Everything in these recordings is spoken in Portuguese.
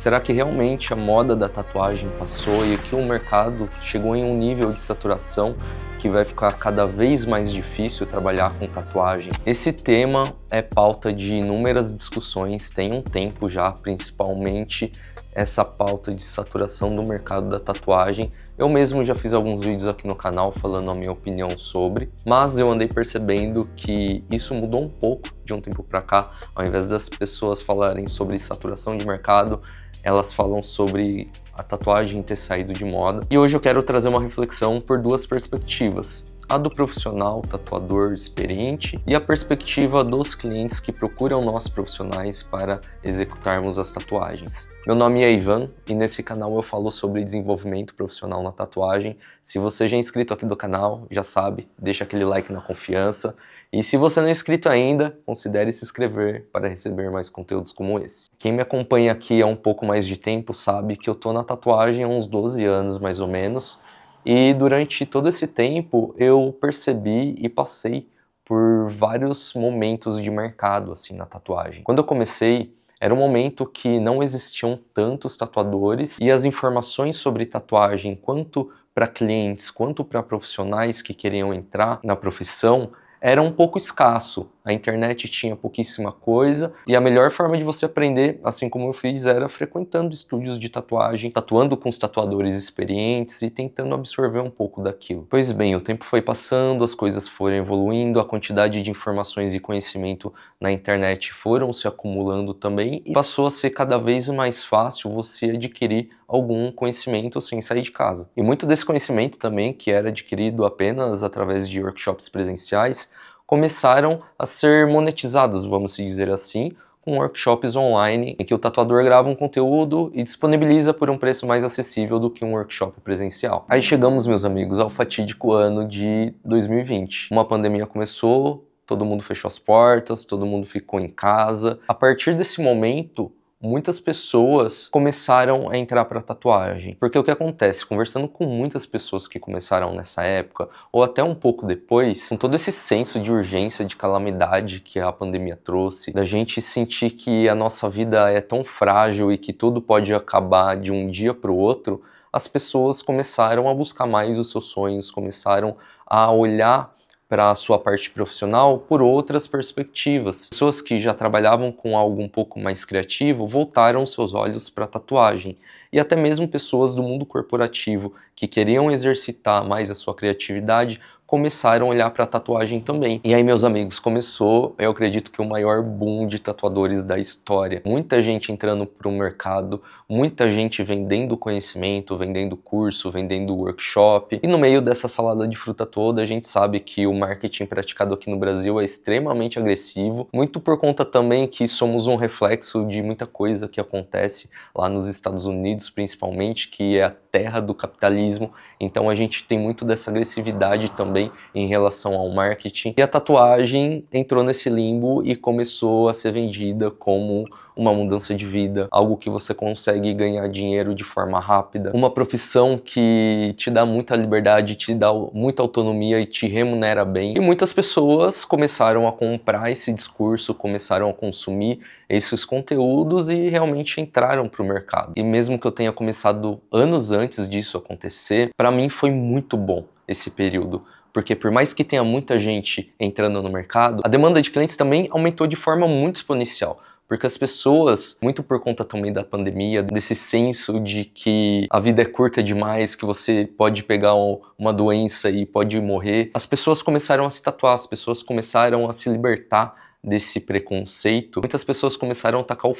Será que realmente a moda da tatuagem passou e que o mercado chegou em um nível de saturação que vai ficar cada vez mais difícil trabalhar com tatuagem? Esse tema é pauta de inúmeras discussões, tem um tempo já, principalmente essa pauta de saturação do mercado da tatuagem. Eu mesmo já fiz alguns vídeos aqui no canal falando a minha opinião sobre, mas eu andei percebendo que isso mudou um pouco de um tempo para cá. Ao invés das pessoas falarem sobre saturação de mercado, elas falam sobre a tatuagem ter saído de moda. E hoje eu quero trazer uma reflexão por duas perspectivas. A do profissional, tatuador experiente, e a perspectiva dos clientes que procuram nós profissionais para executarmos as tatuagens. Meu nome é Ivan e nesse canal eu falo sobre desenvolvimento profissional na tatuagem. Se você já é inscrito aqui do canal, já sabe, deixa aquele like na confiança. E se você não é inscrito ainda, considere se inscrever para receber mais conteúdos como esse. Quem me acompanha aqui há um pouco mais de tempo sabe que eu tô na tatuagem há uns 12 anos mais ou menos. E durante todo esse tempo eu percebi e passei por vários momentos de mercado assim na tatuagem. Quando eu comecei, era um momento que não existiam tantos tatuadores e as informações sobre tatuagem, quanto para clientes quanto para profissionais que queriam entrar na profissão, era um pouco escasso. A internet tinha pouquíssima coisa e a melhor forma de você aprender, assim como eu fiz, era frequentando estúdios de tatuagem, tatuando com os tatuadores experientes e tentando absorver um pouco daquilo. Pois bem, o tempo foi passando, as coisas foram evoluindo, a quantidade de informações e conhecimento na internet foram se acumulando também e passou a ser cada vez mais fácil você adquirir algum conhecimento sem sair de casa. E muito desse conhecimento também, que era adquirido apenas através de workshops presenciais, começaram a ser monetizados, vamos dizer assim, com workshops online em que o tatuador grava um conteúdo e disponibiliza por um preço mais acessível do que um workshop presencial. Aí chegamos, meus amigos, ao fatídico ano de 2020. Uma pandemia começou, todo mundo fechou as portas, todo mundo ficou em casa. A partir desse momento, muitas pessoas começaram a entrar para tatuagem. Porque o que acontece, conversando com muitas pessoas que começaram nessa época, ou até um pouco depois, com todo esse senso de urgência, de calamidade que a pandemia trouxe, da gente sentir que a nossa vida é tão frágil e que tudo pode acabar de um dia para o outro, as pessoas começaram a buscar mais os seus sonhos, começaram a olhar para a sua parte profissional por outras perspectivas. Pessoas que já trabalhavam com algo um pouco mais criativo voltaram seus olhos para a tatuagem. E até mesmo pessoas do mundo corporativo que queriam exercitar mais a sua criatividade começaram a olhar para a tatuagem também. E aí, meus amigos, começou, eu acredito que o maior boom de tatuadores da história. Muita gente entrando para o mercado, muita gente vendendo conhecimento, vendendo curso, vendendo workshop. E no meio dessa salada de fruta toda, a gente sabe que o marketing praticado aqui no Brasil é extremamente agressivo, muito por conta também que somos um reflexo de muita coisa que acontece lá nos Estados Unidos, principalmente, que é a terra do capitalismo. Então a gente tem muito dessa agressividade também em relação ao marketing. E a tatuagem entrou nesse limbo e começou a ser vendida como uma mudança de vida, algo que você consegue ganhar dinheiro de forma rápida, uma profissão que te dá muita liberdade, te dá muita autonomia e te remunera bem. E muitas pessoas começaram a comprar esse discurso, começaram a consumir esses conteúdos e realmente entraram para o mercado. E mesmo que eu tenha começado anos antes disso acontecer, para mim foi muito bom esse período. Porque por mais que tenha muita gente entrando no mercado, a demanda de clientes também aumentou de forma muito exponencial. Porque as pessoas, muito por conta também da pandemia, desse senso de que a vida é curta demais, que você pode pegar uma doença e pode morrer, as pessoas começaram a se tatuar, as pessoas começaram a se libertar desse preconceito. Muitas pessoas começaram a tacar o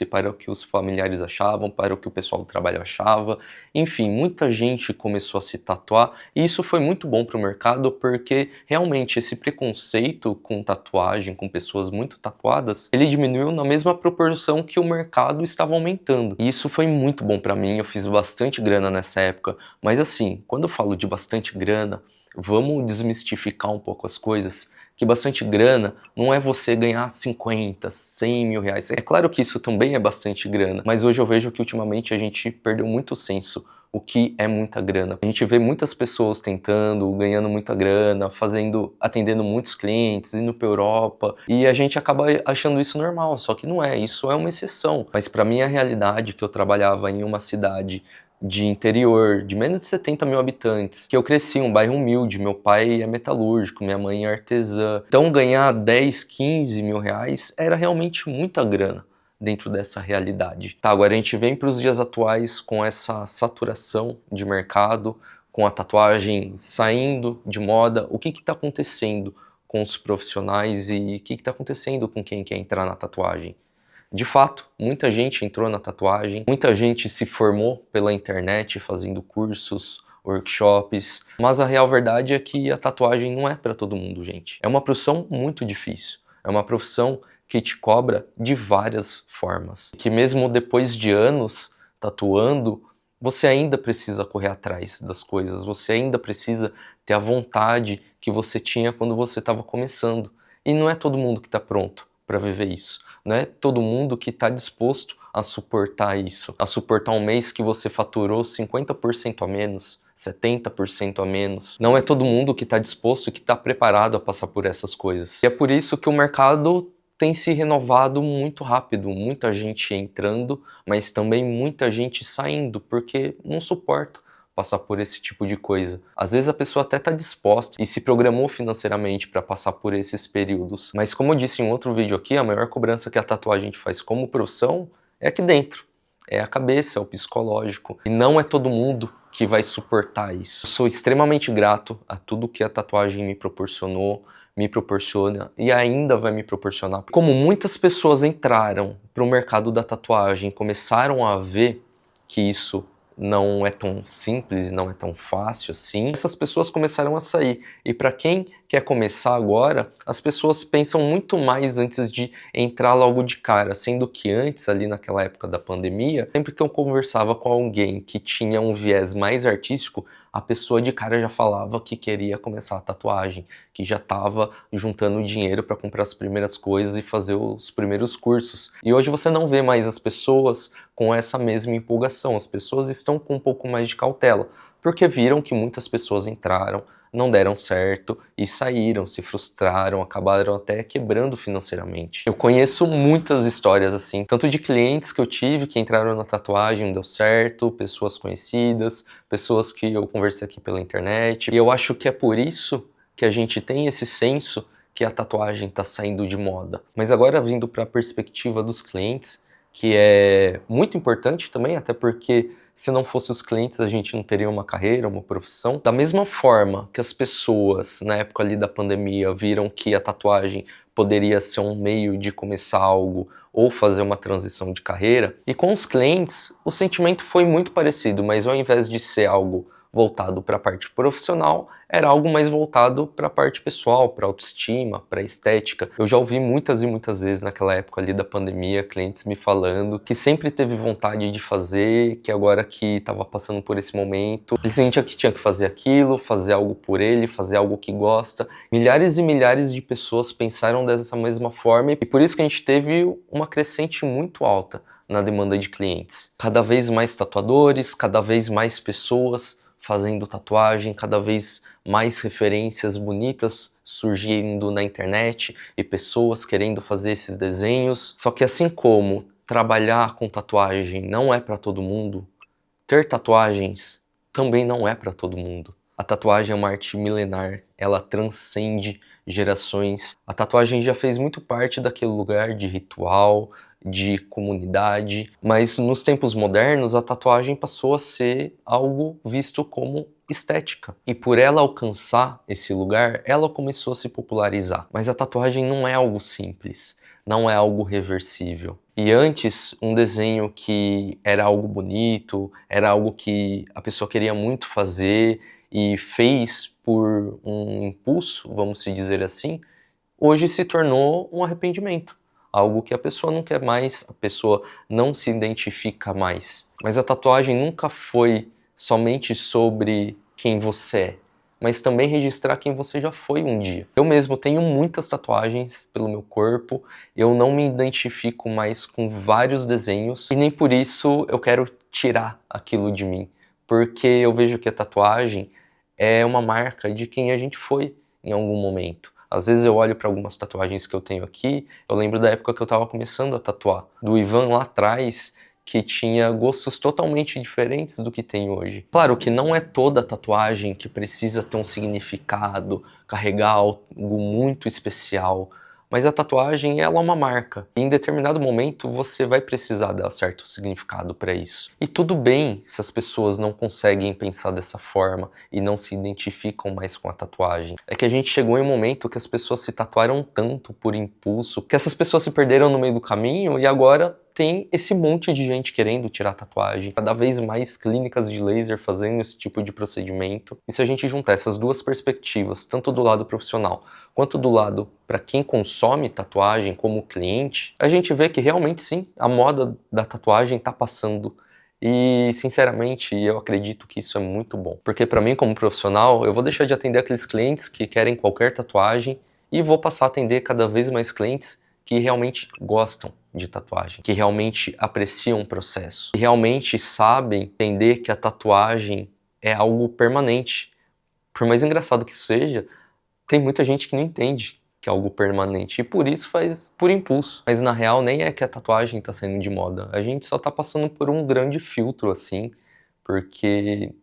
para o que os familiares achavam, para o que o pessoal do trabalho achava. Enfim, muita gente começou a se tatuar e isso foi muito bom para o mercado porque realmente esse preconceito com tatuagem, com pessoas muito tatuadas, ele diminuiu na mesma proporção que o mercado estava aumentando. E isso foi muito bom para mim, eu fiz bastante grana nessa época, mas assim, quando eu falo de bastante grana, vamos desmistificar um pouco as coisas, que bastante grana não é você ganhar 50, 100 mil reais. É claro que isso também é bastante grana, mas hoje eu vejo que ultimamente a gente perdeu muito o senso. O que é muita grana. A gente vê muitas pessoas tentando, ganhando muita grana, atendendo muitos clientes, indo para Europa, e a gente acaba achando isso normal, só que não é, isso é uma exceção. Mas para mim a realidade que eu trabalhava em uma cidade de interior, de menos de 70 mil habitantes, que eu cresci em um bairro humilde, meu pai é metalúrgico, minha mãe é artesã, então ganhar 10, 15 mil reais era realmente muita grana dentro dessa realidade. Tá, agora a gente vem para os dias atuais com essa saturação de mercado, com a tatuagem saindo de moda. O que está acontecendo com os profissionais e o que está acontecendo com quem quer entrar na tatuagem? De fato, muita gente entrou na tatuagem, muita gente se formou pela internet fazendo cursos, workshops, mas a real verdade é que a tatuagem não é para todo mundo, gente. É uma profissão muito difícil, é uma profissão que te cobra de várias formas, que mesmo depois de anos tatuando, você ainda precisa correr atrás das coisas, você ainda precisa ter a vontade que você tinha quando você estava começando. E não é todo mundo que está pronto para viver isso, não é todo mundo que está disposto a suportar isso, a suportar um mês que você faturou 50% a menos, 70% a menos. Não é todo mundo que está disposto e que está preparado a passar por essas coisas. E é por isso que o mercado tem se renovado muito rápido, muita gente entrando, mas também muita gente saindo, porque não suporta passar por esse tipo de coisa. Às vezes a pessoa até está disposta e se programou financeiramente para passar por esses períodos, mas como eu disse em outro vídeo aqui, a maior cobrança que a tatuagem faz como profissão é aqui dentro. É a cabeça, é o psicológico. E não é todo mundo que vai suportar isso. Eu sou extremamente grato a tudo que a tatuagem me proporcionou, me proporciona e ainda vai me proporcionar. Como muitas pessoas entraram para o mercado da tatuagem, começaram a ver que isso não é tão simples e não é tão fácil assim, essas pessoas começaram a sair. E para quem quer começar agora, as pessoas pensam muito mais antes de entrar logo de cara, sendo que antes, ali naquela época da pandemia, sempre que eu conversava com alguém que tinha um viés mais artístico, a pessoa de cara já falava que queria começar a tatuagem, que já estava juntando dinheiro para comprar as primeiras coisas e fazer os primeiros cursos. E hoje você não vê mais as pessoas com essa mesma empolgação, as pessoas estão com um pouco mais de cautela, porque viram que muitas pessoas entraram, não deram certo e saíram, se frustraram, acabaram até quebrando financeiramente. Eu conheço muitas histórias assim, tanto de clientes que eu tive que entraram na tatuagem, não deu certo, pessoas conhecidas, pessoas que eu conversei aqui pela internet. E eu acho que é por isso que a gente tem esse senso que a tatuagem está saindo de moda. Mas agora vindo para a perspectiva dos clientes, que é muito importante também, até porque se não fosse os clientes a gente não teria uma carreira, uma profissão. Da mesma forma que as pessoas na época ali da pandemia viram que a tatuagem poderia ser um meio de começar algo ou fazer uma transição de carreira, e com os clientes o sentimento foi muito parecido, mas ao invés de ser algo voltado para a parte profissional, era algo mais voltado para a parte pessoal, para autoestima, para estética. Eu já ouvi muitas e muitas vezes naquela época ali da pandemia, clientes me falando que sempre teve vontade de fazer, que agora que estava passando por esse momento, ele sentia que tinha que fazer aquilo, fazer algo por ele, fazer algo que gosta. Milhares e milhares de pessoas pensaram dessa mesma forma e por isso que a gente teve uma crescente muito alta na demanda de clientes. Cada vez mais tatuadores, cada vez mais pessoas fazendo tatuagem, cada vez mais referências bonitas surgindo na internet e pessoas querendo fazer esses desenhos. Só que assim como trabalhar com tatuagem não é para todo mundo, ter tatuagens também não é para todo mundo. A tatuagem é uma arte milenar, ela transcende gerações. A tatuagem já fez muito parte daquele lugar de ritual, de comunidade, mas nos tempos modernos a tatuagem passou a ser algo visto como estética. E por ela alcançar esse lugar, ela começou a se popularizar. Mas a tatuagem não é algo simples, não é algo reversível. E antes, um desenho que era algo bonito, era algo que a pessoa queria muito fazer e fez por um impulso, vamos se dizer assim, hoje se tornou um arrependimento. Algo que a pessoa não quer mais, a pessoa não se identifica mais. Mas a tatuagem nunca foi somente sobre quem você é. mas também registrar quem você já foi um dia. Eu mesmo tenho muitas tatuagens pelo meu corpo, eu não me identifico mais com vários desenhos e nem por isso eu quero tirar aquilo de mim, porque eu vejo que a tatuagem é uma marca de quem a gente foi em algum momento. Às vezes eu olho para algumas tatuagens que eu tenho aqui, eu lembro da época que eu estava começando a tatuar, do Ivan lá atrás, que tinha gostos totalmente diferentes do que tem hoje. Claro que não é toda tatuagem que precisa ter um significado, carregar algo muito especial, mas a tatuagem, ela é uma marca. E em determinado momento você vai precisar dar certo significado para isso. E tudo bem se as pessoas não conseguem pensar dessa forma e não se identificam mais com a tatuagem. É que a gente chegou em um momento que as pessoas se tatuaram tanto por impulso, que essas pessoas se perderam no meio do caminho e agora tem esse monte de gente querendo tirar tatuagem, cada vez mais clínicas de laser fazendo esse tipo de procedimento. E se a gente juntar essas duas perspectivas, tanto do lado profissional quanto do lado para quem consome tatuagem como cliente, a gente vê que realmente sim, a moda da tatuagem está passando. E, sinceramente, eu acredito que isso é muito bom. Porque para mim, como profissional, eu vou deixar de atender aqueles clientes que querem qualquer tatuagem e vou passar a atender cada vez mais clientes que realmente gostam de tatuagem, que realmente apreciam o processo, que realmente sabem entender que a tatuagem é algo permanente. Por mais engraçado que seja, tem muita gente que não entende que é algo permanente e por isso faz por impulso. Mas na real nem é que a tatuagem tá saindo de moda, a gente só tá passando por um grande filtro assim, porque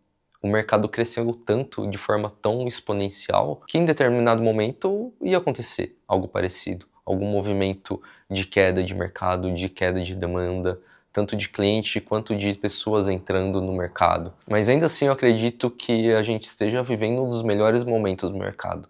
o mercado cresceu tanto, de forma tão exponencial, que em determinado momento ia acontecer algo parecido. Algum movimento de queda de mercado, de queda de demanda, tanto de cliente quanto de pessoas entrando no mercado. Mas ainda assim eu acredito que a gente esteja vivendo um dos melhores momentos do mercado,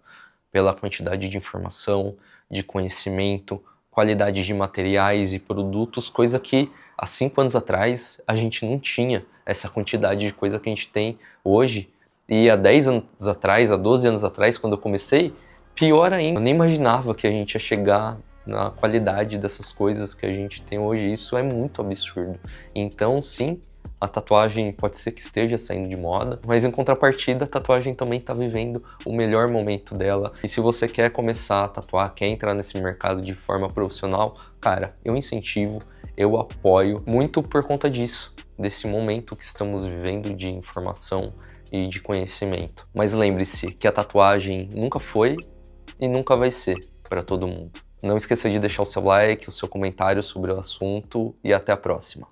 pela quantidade de informação, de conhecimento, qualidade de materiais e produtos, coisa que há 5 anos atrás a gente não tinha essa quantidade de coisa que a gente tem hoje. E há 10 anos atrás, há 12 anos atrás, quando eu comecei, pior ainda, eu nem imaginava que a gente ia chegar na qualidade dessas coisas que a gente tem hoje. Isso é muito absurdo. Então, sim, a tatuagem pode ser que esteja saindo de moda, mas em contrapartida, a tatuagem também está vivendo o melhor momento dela. E se você quer começar a tatuar, quer entrar nesse mercado de forma profissional, cara, eu incentivo, eu apoio muito por conta disso, desse momento que estamos vivendo de informação e de conhecimento. Mas lembre-se que a tatuagem nunca foi e nunca vai ser para todo mundo. Não esqueça de deixar o seu like, o seu comentário sobre o assunto e até a próxima.